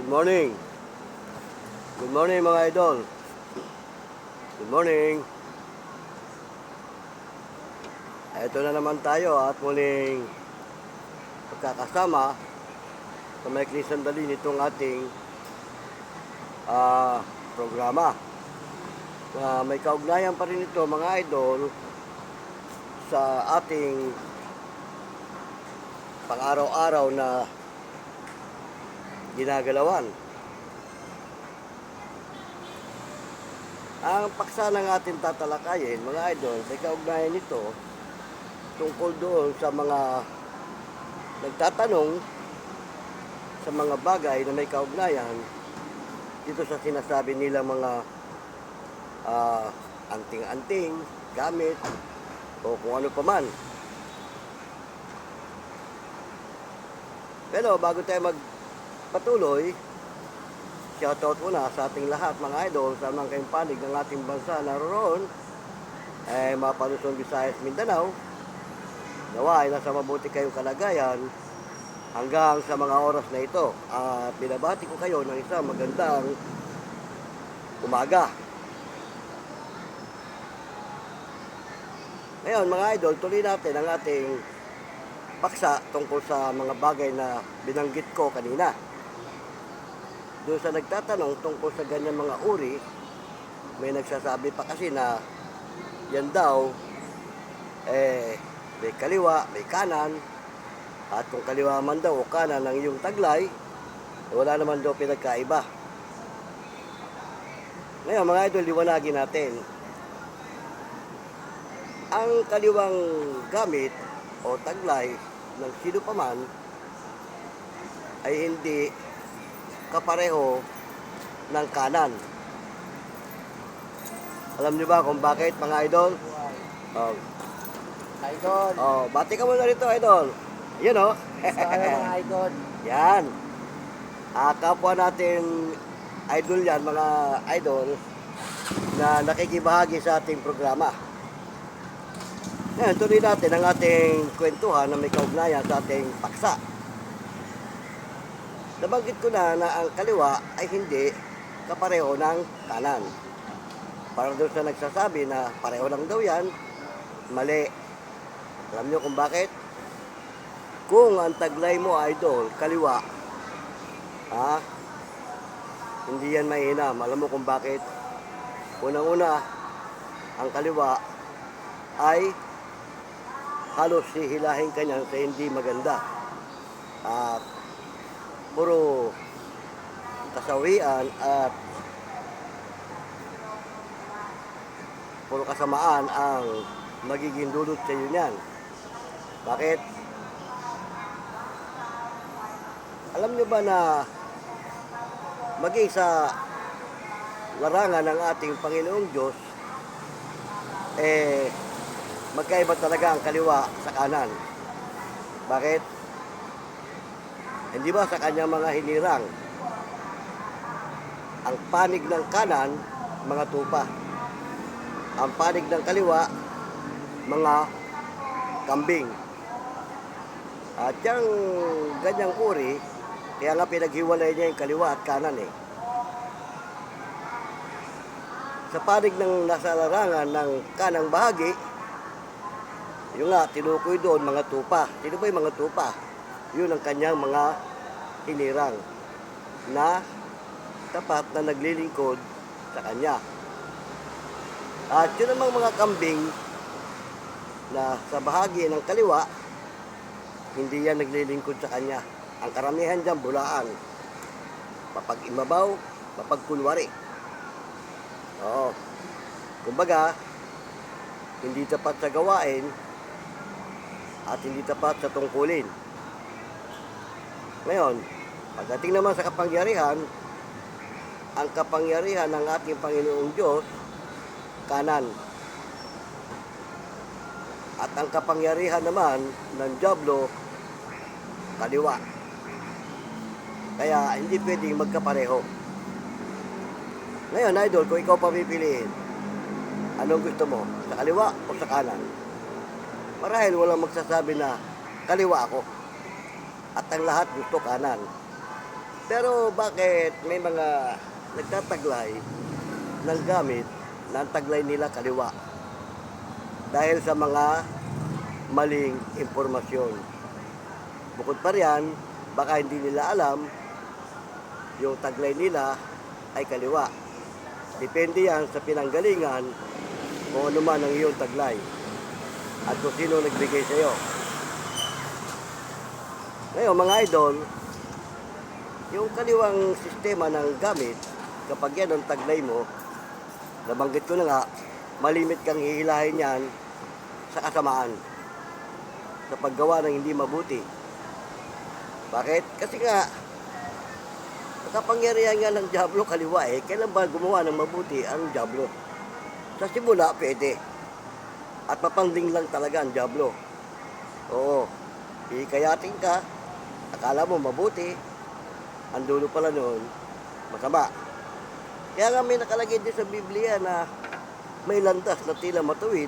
Good morning. Good morning mga idol. Good morning. Ito na naman tayo at muling pagkakasama sa maikling sandali nitong ating programa. May kaugnayan pa rin ito mga idol sa ating pang-araw-araw na ginagalawan. Ang paksa ng ating tatalakayin, mga idol, may kaugnayan nito tungkol doon sa mga nagtatanong sa mga bagay na may kaugnayan dito sa sinasabi nila mga anting-anting, gamit, o kung ano pa man. Pero bago tayo magpatuloy, shoutout muna sa ating lahat mga idol sa mga kayong panig ng ating bansa naroon mga Luzon, Visayas, Mindanao. Nawa ay nasa mabuti kayong kalagayan hanggang sa mga oras na ito. At binabati ko kayo ng isang magandang umaga. Ngayon mga idol, tuloy natin ang ating paksa tungkol sa mga bagay na binanggit ko kanina. Doon sa nagtatanong tungkol sa ganyan mga uri, may nagsasabi pa kasi na yan daw may kaliwa, may kanan, at kung kaliwa man daw o kanan ng iyong taglay, wala naman daw pinagkaiba. Ngayon mga idol, liwanagin natin. Ang kaliwang gamit o taglay ng sino pa man ay hindi kapareho ng kanan. Alam niyo ba kung bakit mga idol? Idol. Bati ka muna rito idol. Yan o. Mga idol. Yan. Kapwa natin idol yan mga idol na nakikibahagi sa ating programa. Ngayon, tuloy natin ang ating kwentuhan na may kaugnayan sa ating paksa. Nabanggit ko na ang kaliwa ay hindi kapareho ng kanan. Para doon sa nagsasabi na pareho lang daw yan, mali. Alam nyo kung bakit? Kung ang taglay mo idol, kaliwa, hindi yan mainam. Alam mo kung bakit? Unang-una, ang kaliwa ay halos hihilahin ka niyan sa hindi maganda. At puro kasawian at puro kasamaan ang magiging dulot sa iyo niyan. Bakit? Alam niyo ba na maging sa larangan ng ating Panginoong Diyos, magkaiba talaga ang kaliwa sa kanan. Bakit? Hindi ba sa kanyang mga hinirang, ang panig ng kanan, mga tupa. Ang panig ng kaliwa, mga kambing. At yung ganyang uri, kaya nga pinaghiwalay niya yung kaliwa at kanan Sa panig ng nasa larangan ng kanang bahagi, yung nga, tinukoy doon mga tupa. Sino ba yung mga tupa? Yun ang kanyang mga hinirang na tapat na naglilingkod sa kanya. At yun namang mga kambing na sa bahagi ng kaliwa, hindi yan naglilingkod sa kanya. Ang karamihan dyan, bulaan. Mapag-imabaw, mapagkunwari. Kumbaga, hindi tapat sa gawain at hindi tapat sa tungkulin. Ngayon, pagdating naman sa kapangyarihan, ang kapangyarihan ng ating Panginoong Diyos, kanan. At ang kapangyarihan naman ng dyablo, kaliwa. Kaya hindi pwedeng magkapareho. Ngayon, idol, kung ikaw papipiliin, anong gusto mo? Sa kaliwa o sa kanan? Marahil walang magsasabi na kaliwa ako. At ang lahat gusto kanan. Pero bakit may mga nagtataglay ng gamit na ang taglay nila kaliwa? Dahil sa mga maling impormasyon. Bukod pa riyan, baka hindi nila alam yung taglay nila ay kaliwa. Depende yan sa pinanggalingan kung ano man ang iyong taglay at kung sino nagbigay sa iyo. Ngayon mga idol, yung kaliwang sistema ng gamit, kapag yan ang taglay mo, nabanggit ko na nga, malimit kang hihilahin yan sa kasamaan, sa paggawa ng hindi mabuti. Bakit? Kasi nga, kapangyarihan nga ng Diablo kaliwa eh. Kailan ba gumawa ng mabuti ang Diablo? Sa simula, pwede. At mapanding lang talaga ang Diablo. Oo. Hikayatin ka. Akala mo mabuti. Ang dulo pala noon, masama. Kaya nga may nakalagay din sa Biblia na may landas na tila matuwid.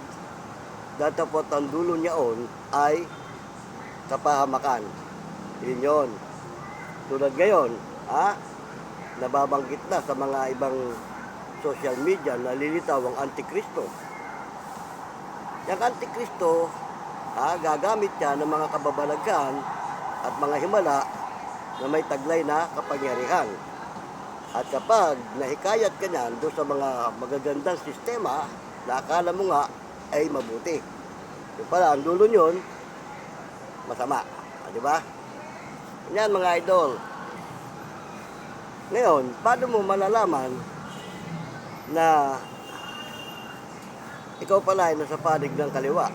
Datapot ang dulo niyaon ay kapahamakan. Yun yun. Tulad ngayon, nababanggit na sa mga ibang social media na lilitaw ang Antikristo. Yung Antikristo, gagamit siya ng mga kababalaghan at mga himala na may taglay na kapangyarihan. At kapag nahikayat ka niyan doon sa mga magagandang sistema na akala mo nga ay mabuti. Yung pala, ang dulo nyon, masama. Di ba? Yan mga idol. Ngayon, paano mo malalaman na ikaw pala ay nasa panig ng kaliwa?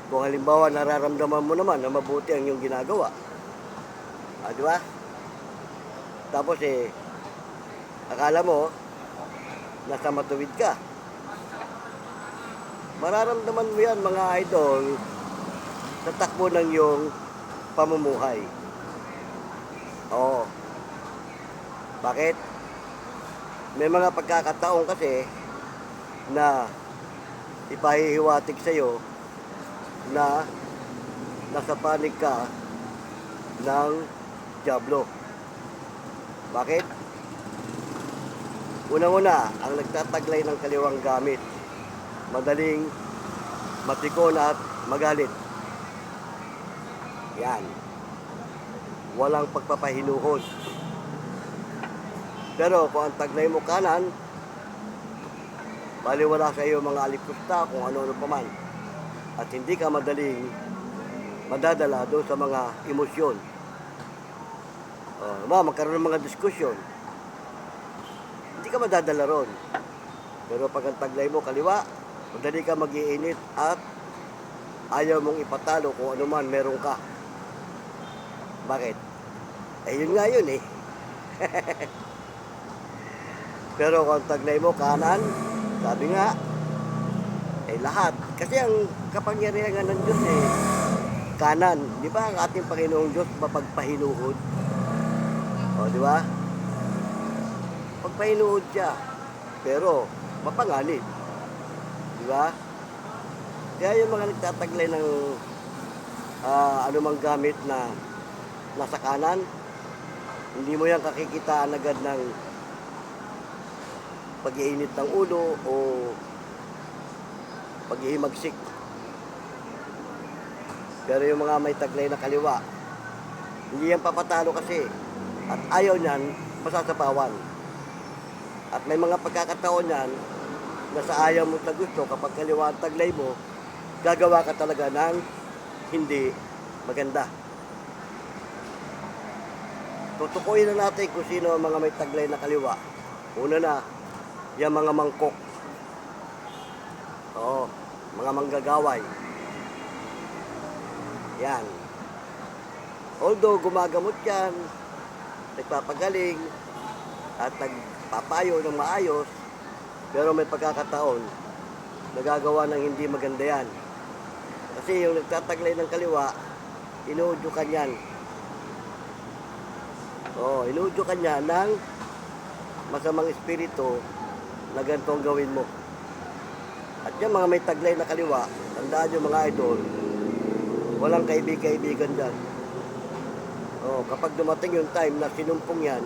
Kung halimbawa nararamdaman mo naman na mabuti ang iyong ginagawa. Di ba? Tapos akala mo nasa matuwid ka. Mararamdaman mo yan mga idol sa takbo ng iyong pamumuhay. Oo. Bakit? May mga pagkakataon kasi na ipahihiwatig sa'yo na nasa panig ka ng Diablo. Bakit? Unang-una, ang nagtataglay ng kaliwang gamit, madaling matikon at magalit. Yan. Walang pagpapahinuhod. Pero kung ang taglay mo kanan, baliwala sa iyo mga alikusta kung ano-ano pa man. At hindi ka madaling madadala doon sa mga emosyon. Magkaroon ng mga diskusyon. Hindi ka madadala ron. Pero pag ang taglay mo kaliwa, madali ka mag-iinit at ayaw mong ipatalo kung ano man meron ka. Bakit? Yun nga yun eh. Pero kung taglay mo kanan, sabi nga, lahat. Kasi ang kapangyarihan ng Diyos kanan. Di ba ang ating Panginoong Diyos mapagpahinuhod? Di ba? Pagpahinuhod siya. Pero, mapanganib. Di ba? Kaya yung mga nagtataglay ng anumang gamit na nasa kanan, hindi mo yan kakikitaan agad ng pag-iinit ng ulo o pag-ihimagsik. Pero yung mga may taglay na kaliwa, hindi yan papatalo kasi at ayaw niyan masasapawan. At may mga pagkakataon yan na sa ayaw mo sa gusto, kapag kaliwa ang taglay mo, gagawa ka talaga ng hindi maganda. Tutukuyin na natin kung sino ang mga may taglay na kaliwa. Una na, yung mga mangkok. Mga manggagaway. Yan. Although gumagamot yan, nagpapagaling, at nagpapayo ng maayos, pero may pagkakataon, nagagawa ng hindi maganda yan. Kasi yung nagtataglay ng kaliwa, inuudyukan yan. Inuudyukan niya ng masamang espiritu na ganito ang gawin mo. At yung mga may taglay na kaliwa, tandaan yung mga idol, walang kaibig-kaibigan dyan. Oh, kapag dumating yung time na sinumpong yan,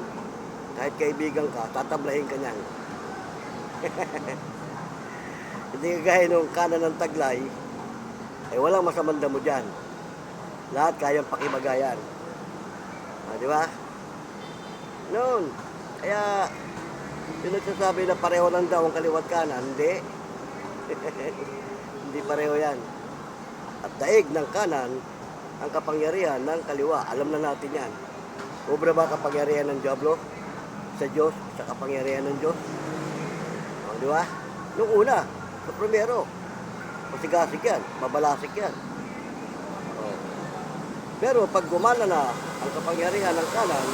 kahit kaibigan ka, tatablahin ka niyan. Hindi kagaya nung kanan ng taglay, eh walang masamang damo dyan. Lahat kayang pakibagayan. Di ba? Noon. Kaya, yung nagsasabi na pareho lang daw ang kaliwat kanan, hindi. Hindi pareho yan. At daig ng kanan, ang kapangyarihan ng kaliwa. Alam na natin yan. Obra ba kapangyarihan ng Diablo? Sa Diyos, sa kapangyarihan ng Diyos? O, di ba? Nung una, sa primero, masigasig yan, mabalasik yan. O. Pero pag gumana na ang kapangyarihan ng kanan,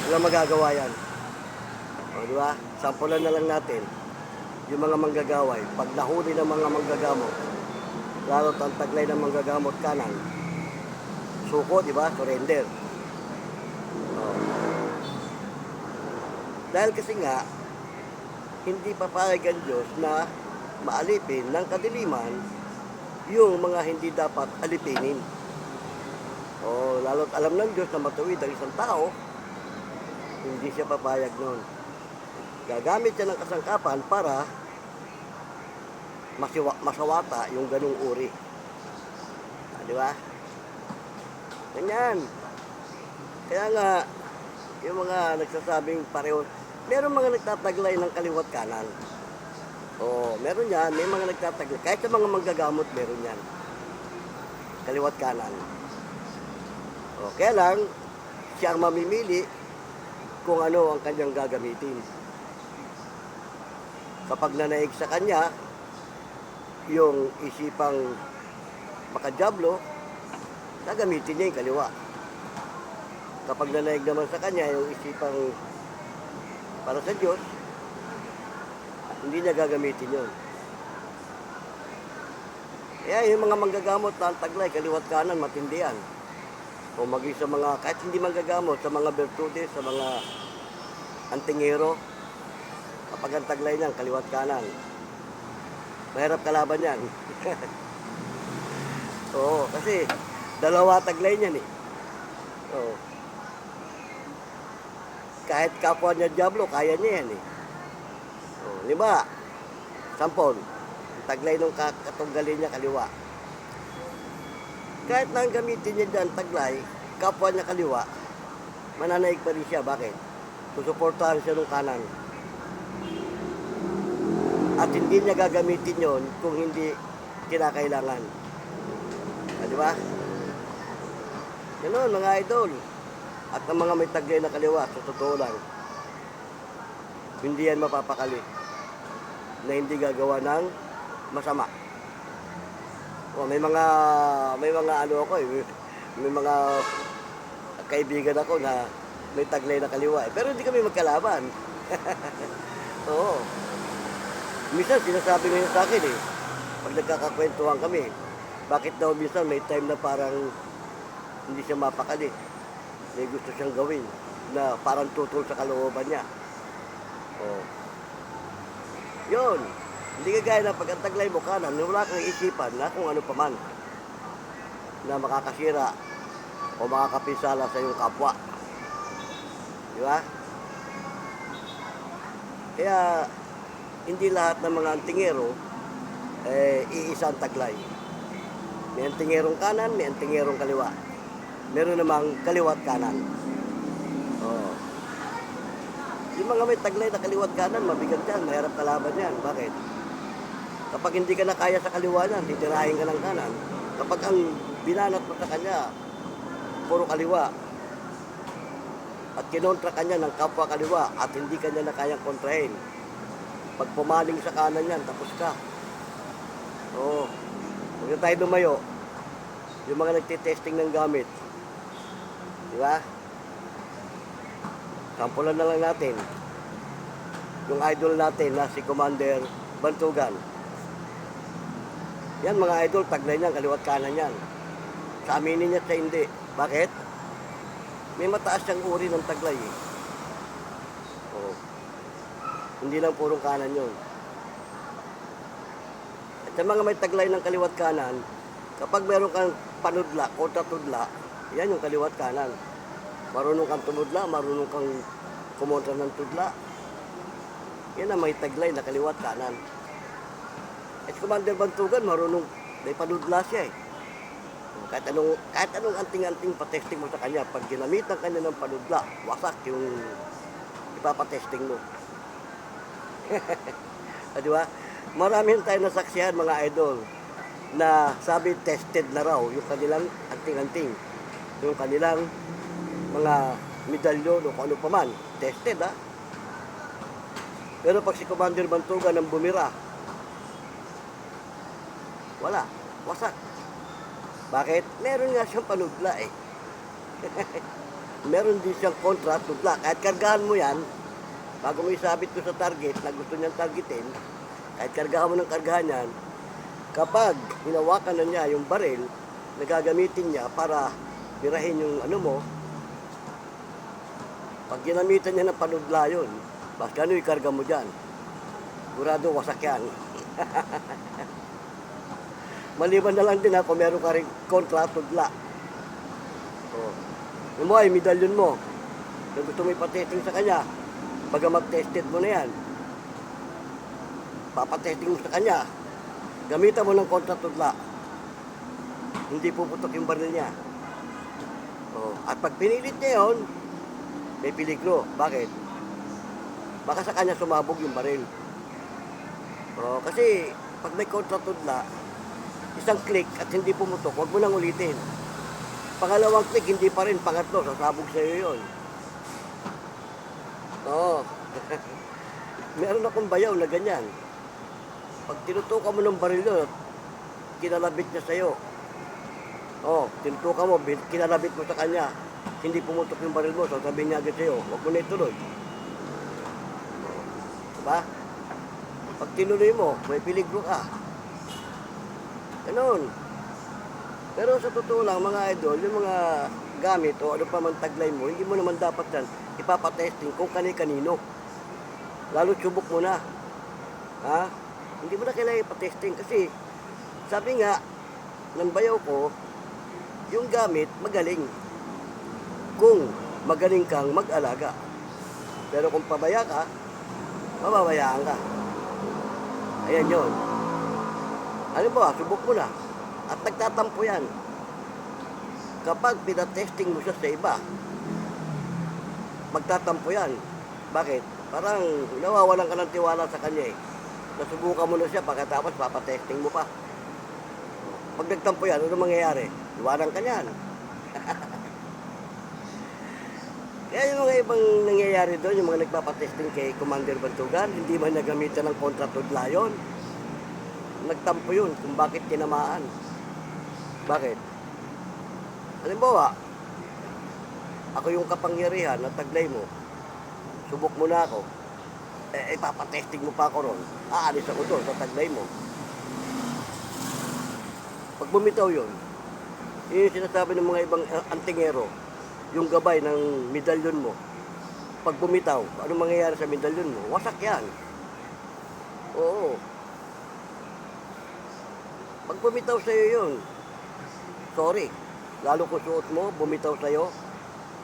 walang magagawa yan. O, di ba? Sampulan na lang natin yung mga manggagaway. Pag nahuli ng mga manggagamot, lalo't ang taglay ng manggagamot kanan, suko, di ba? Surrender. O. Dahil kasi nga, hindi papayag ang Diyos na maalipin ng kadiliman yung mga hindi dapat alipinin. O lalo't alam ng Diyos na matuwid ang isang tao, hindi siya papayag nun. Gagamit siya ng kasangkapan para masawata yung ganung uri. Di ba? Ganyan. Kaya nga, yung mga nagsasabing pareho, meron mga nagtataglay ng kaliwat kanan. O, meron yan, may mga nagtataglay. Kahit sa mga manggagamot, meron yan. Kaliwat kanan. O, kaya lang, siya ang mamimili kung ano ang kanyang gagamitin. Kapag nanaig sa kanya, yung isipang makajablo, gagamitin niya yung kaliwa. Kapag nanaig naman sa kanya, yung isipang para sa Diyos, hindi niya gagamitin yun. Kaya yung mga manggagamot na taglay, kaliwat kanan, matindihan. O maging sa mga, kahit hindi manggagamot, sa mga bertudes, sa mga antingero, kapag ang taglay niyan, kaliwat kanan, mahirap kalaban yan. Oo, kasi dalawa taglay niyan eh. Oo. Kahit kapwa niya Diablo, kaya niya yan eh. O, lima, sampon, taglay nung katunggalin niya kaliwa. Kahit nang gamitin niya dyan taglay, kapwa niya kaliwa, mananaig pa rin siya. Bakit? Susuportahan siya nung kanan. At hindi niya gagamitin yon kung hindi kinakailangan. Di ba? Ganun, mga idol. At ang mga may taglay na kaliwa, sa totoo lang, hindi yan mapapakali na hindi gagawa ng masama. O, may mga ano ako eh, may mga kaibigan ako na may taglay na kaliwa eh. Pero hindi kami magkalaban. Oo. Minsan sinasabi ngayon sa akin eh, pag nagkakakwentuhan kami, bakit daw minsan may time na parang hindi siya mapakali. May gusto siyang gawin na parang tutol sa kalooban niya. Oh. Yun. Hindi kagaya na pag ang taglay mo kanan, wala kang isipan na kung ano pa man na makakasira o makakapinsala sa iyong kapwa. Di ba? Kaya, hindi lahat ng mga antingero iisa ang taglay. May antingerong kanan, may antingerong kaliwa. Meron namang kaliwat kanan. Oh. Yung mga may taglay na kaliwat kanan, mabigat yan, mahirap kalaban yan. Bakit? Kapag hindi ka na kaya sa kaliwa niyan, titirahin ka ng kanan. Kapag ang binanat mo sa kanya, puro kaliwa, at kinontra kanya ng kapwa kaliwa, at hindi kanya na kayang kontrahin. Pag pumaling sa kanan yan, tapos ka. Oo. Huwag na tayo lumayo. Yung mga nagtitesting ng gamit. Di ba? Sampulan na lang natin. Yung idol natin na si Commander Bantugan. Yan mga idol, taglay niyan, kaliwat kanan yan. Sa aminin niya siya hindi. Bakit? May mataas siyang uri ng taglay eh. Oo. Hindi lang purong kanan yun. At sa mga may taglay ng kaliwat kanan, kapag meron kang panudla, kontra tudla, Yan yung kaliwat kanan. Marunong kang tumudla, marunong kang kumontra ng tudla. Yan ang may taglay na kaliwat kanan. At Commander Bantugan, marunong, may panudla siya eh. Kahit anong anting-anting patesting mo sa kanya, pag ginamitan kanya ng panudla, wasak yung ipapatesting mo. Di ba? Maraming tayo nasaksihan mga idol na sabi tested na raw yung kanilang anting-anting. Yung kanilang mga medalyon o kung ano pa man. Tested ha. Pero pag si Commander Bantugan ang bumira, wala. Wasak. Bakit? Meron nga siyang panudla eh. Meron din siyang kontra tudla. Kahit kargahan mo yan, bago mo isabit ko sa target na gusto niyang targetin, kahit kargahan mo ng kargahan yan, kapag hinawakan na niya yung baril na gagamitin niya para birahin yung ano mo, pag ginamitan niya ng panudla yun, basta ano ikarga mo dyan, sigurado wasak yan. Maliban na lang din ha, kung meron ka rin kontra tudla. Oh. Yung mo ay medalyon mo, na gusto mo ipatesting sa kanya, baga mag-tested mo na yan, papatesting mo sa kanya, gamitan mo ng kontra tudla, hindi puputok yung baril niya. Oh. At pag pinilit niya yun, may peligro. Bakit? Baka sa kanya sumabog yung baril. Oh, kasi pag may kontra tudla, isang click at hindi pumutok, huwag mo nang ulitin. Pangalawang click, hindi pa rin. Pangatlo, sasabog sa iyo yun. Oo. Meron akong bayaw na ganyan. Pag tinutukan mo ng baril yun, kinalabit niya sa iyo. Oo, tinutukan mo, kinalabit mo sa kanya, hindi pumutok yung baril mo, sasabihin niya agad sa iyo, huwag mo na ituloy. Diba? Pag tinuloy mo, may peligro ka. Ganun. Pero sa totoo lang, mga idol, yung mga gamit o ano pa man taglay mo, hindi mo naman dapat yan ipapatesting kung kani-kanino. Lalo subok mo na. Ha? Hindi mo na kailangan ipatesting kasi sabi nga ng bayaw ko, yung gamit magaling. Kung magaling kang mag-alaga. Pero kung pabaya ka, mababayaan ka. Ayan yun. Ano ba, subok mo na. At nagtatampo yan. Kapag pinatesting mo siya sa iba, magtatampo yan. Bakit? Parang nawawalan ka ng tiwala sa kanya eh. Nasubukan mo na siya, pagkatapos papatesting mo pa. Pag nagtampo yan, ano mangyayari? Iwanan ka niyan. Kaya yung mga ibang nangyayari doon, yung mga nagpapatesting kay Commander Bantugan, hindi man nagamitan ng kontra-tudla yun. Nagtampo yun kung bakit tinamaan. Bakit? Halimbawa, ako yung kapangyarihan na taglay mo, subok mo na ako, papatesting mo pa ako ron, aalis ako doon sa taglay mo. Pag bumitaw yun, yun yung sinasabi ng mga ibang antingero, yung gabay ng medalyon mo. Pag bumitaw, ano mangyayari sa medalyon mo? Wasak yan. Oo. Pag bumitaw sa'yo yun, sorry, lalo kung suot mo, bumitaw sa'yo,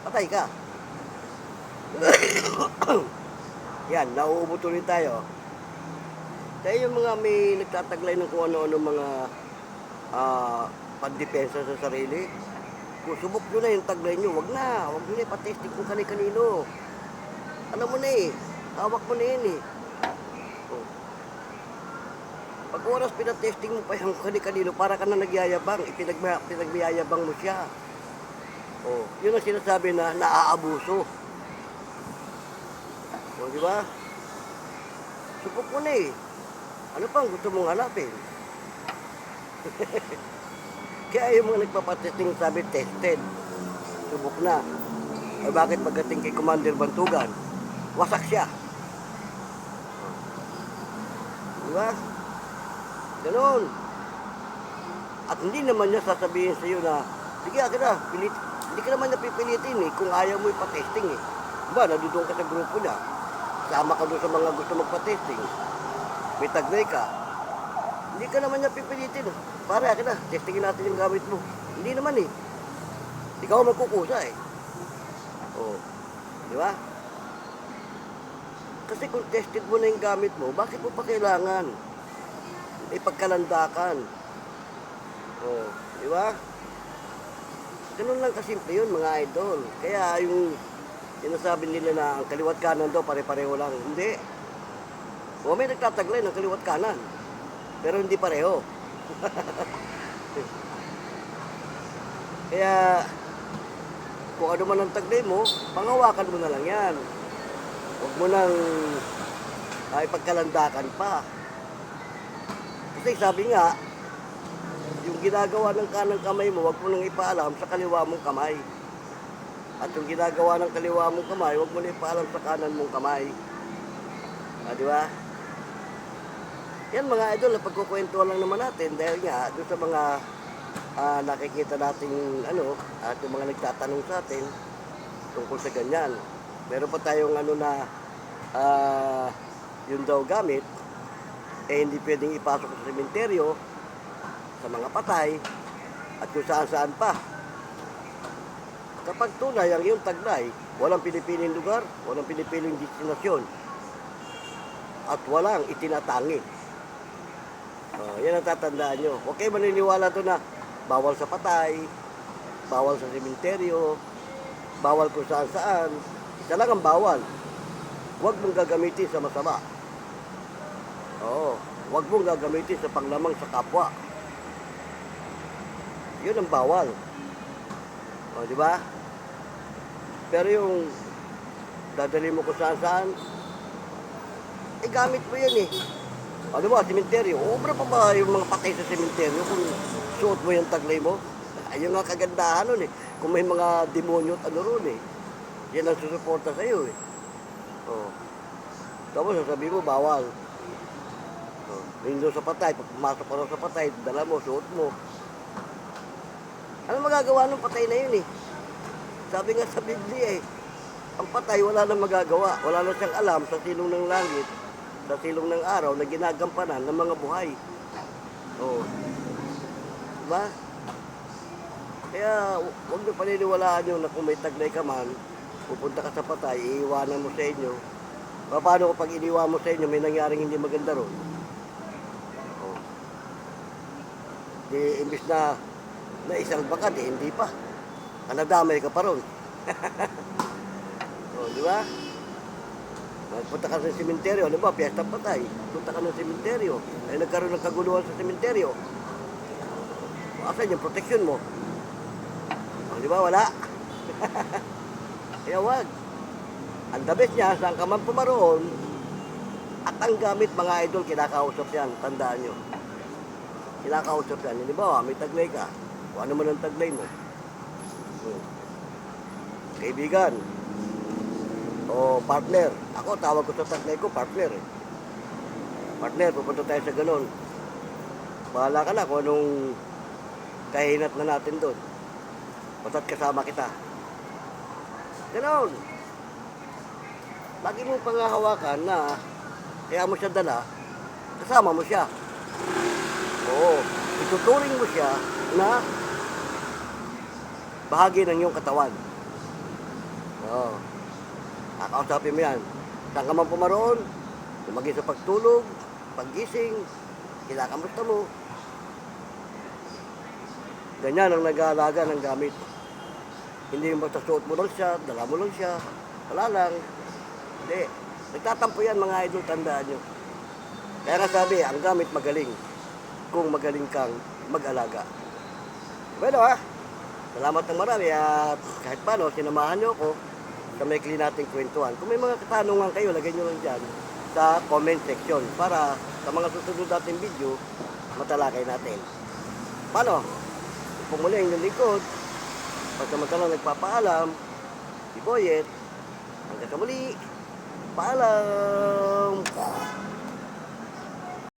patay ka. Yan, nauubo tuloy tayo. Kaya yung mga may nagtataglay ng kung ano-ano mga pandepensa sa sarili, kung subok nyo na yung taglay nyo, wag nyo na ipatesting kung kani-kanino. Alam mo na eh, hawak mo na yun eh. Pag oras pinatesting mo pa yung kani-kanino, para ka na nagyayabang, pinagmayayabang mo siya. Oh, yun ang sinasabi na naaabuso. O, di ba? Subok mo na eh. Ano pang gusto mong hanapin? Kaya yung mga nagpapatesting sabi, tested. Subok na. Ay bakit pagdating kay Commander Bantugan, wasak siya. Di ba? Ganon. At hindi naman niya sasabihin sa iyo na, sige, akin na, hindi ka naman napipilitin eh, kung ayaw mo ipatesting eh. Diba, nandoon ka sa grupo niya, sama ka doon sa mga gusto magpatesting, may taglay ka, hindi ka naman niya pipilitin. Pare, akin na, testingin natin yung gamit mo. Hindi naman eh. Ikaw ang magkukusa eh. Oh, di ba? Kasi kung tested mo na yung gamit mo, bakit mo pa kailangan ipagkalandakan? Oh, di ba? Ganun lang kasimple yun mga idol. Kaya yung sinasabi nila na ang kaliwat kanan daw pare-pareho lang. Hindi. O may nagtataglay ng kaliwat kanan. Pero hindi pareho. Kaya kung ano man ang taglay mo, panghawakan mo na lang yan. Huwag mo nang ipagkalandakan pa. Kasi sabi nga, yung ginagawa ng kanang kamay mo, huwag mo nang ipaalam sa kaliwa mong kamay. At yung ginagawa ng kaliwa mong kamay, huwag mo nang ipaalam sa kanan mong kamay. Di ba? Yan mga idol, pagkukwentuhan lang naman natin dahil nga doon sa mga nakikita nating at yung mga nagtatanong sa atin tungkol sa ganyan. Meron pa tayong yun daw gamit, hindi pwedeng ipasok sa sementeryo, sa mga patay, at kung saan-saan pa. Kapag tunay ang iyong taglay, walang pinipiling lugar, walang pinipiling destinasyon, at walang itinatangi. Yan ang tatandaan nyo. Huwag kayo maniniwala doon na bawal sa patay, bawal sa sementeryo, bawal kung saan-saan. Isa lang ang bawal. Huwag mong gagamitin sa masama. Huwag mong gagamitin sa panglamang sa kapwa. Yun ang bawal. Di ba? Pero yung dadali mo kung saan-saan, gamit mo yan eh. Ano ba, sementeryo? Obra pa ba yung mga patay sa sementeryo kung suot mo yung taglay mo? Ayun nga kagandahan nun eh. Kung may mga demonyo at ron eh. Yan ang susuporta sa'yo eh. Tapos sasabihin mo, bawal. Doon sa patay, pag pumasok ka rin sa patay, dala mo, suot mo. Ano magagawa ng patay na yun eh? Sabi nga sa Biblia eh, ang patay wala nang magagawa. Wala na siyang alam sa silong ng langit, sa silong ng araw na ginagampanan ng mga buhay. Diba? Kaya huwag na paniniwalaan nyo na kung may taglay ka man, pupunta ka sa patay, iiwanan mo sa inyo. Paano kapag iniwan mo sa inyo, may nangyaring hindi maganda ron? Di imbis na isalba ka, hindi pa. Nadamay ka pa ron. Di ba? Punta ka sa sementeryo, ano ba, piyesta patay. Punta ka ng sementeryo, ay nagkaroon ng kaguluhan sa sementeryo. Asan yung protection mo? Di ba, wala? Kaya wag. Ang the best niya, saan ka man pumaroon, at ang gamit mga idol, kinakausap yan, tandaan nyo. Kinakausap yan. Di ba, may taglay ka. Kung ano man ang taglay mo. Kaibigan. O partner. Ako, tawag ko sa taglay ko, partner eh. Partner, pupunta tayo sa ganun. Bahala ka na kung anong kahinat na natin doon. Basta't kasama kita. Ganon. Lagi mong pangahawakan na kaya mo siya dala, kasama mo siya. Ituturing mo siya na bahagi ng iyong katawan. Kakausapin mo yan. Saan ka man pumaroon, lumagay sa pagtulog, paggising, kinakamusta mo. Ganyan ang nag-aalaga ng gamit. Hindi yung basta suot mo lang siya, dala mo lang siya, wala lang. Hindi. Nagtatampo yan mga idol, tandaan nyo. Kaya nga sabi, ang gamit magaling kung magaling kang mag-alaga. Bueno salamat ng marami at kahit paano, sinamahan nyo ako sa may kli nating kwentuhan. Kung may mga katanungan kayo, lagay nyo lang dyan sa comment section para sa mga susunod nating video, matalakay natin. Paano? Pumuli ang lingkod, pagkamantalang nagpapaalam, si Boyet, hanggang sa muli, paalam!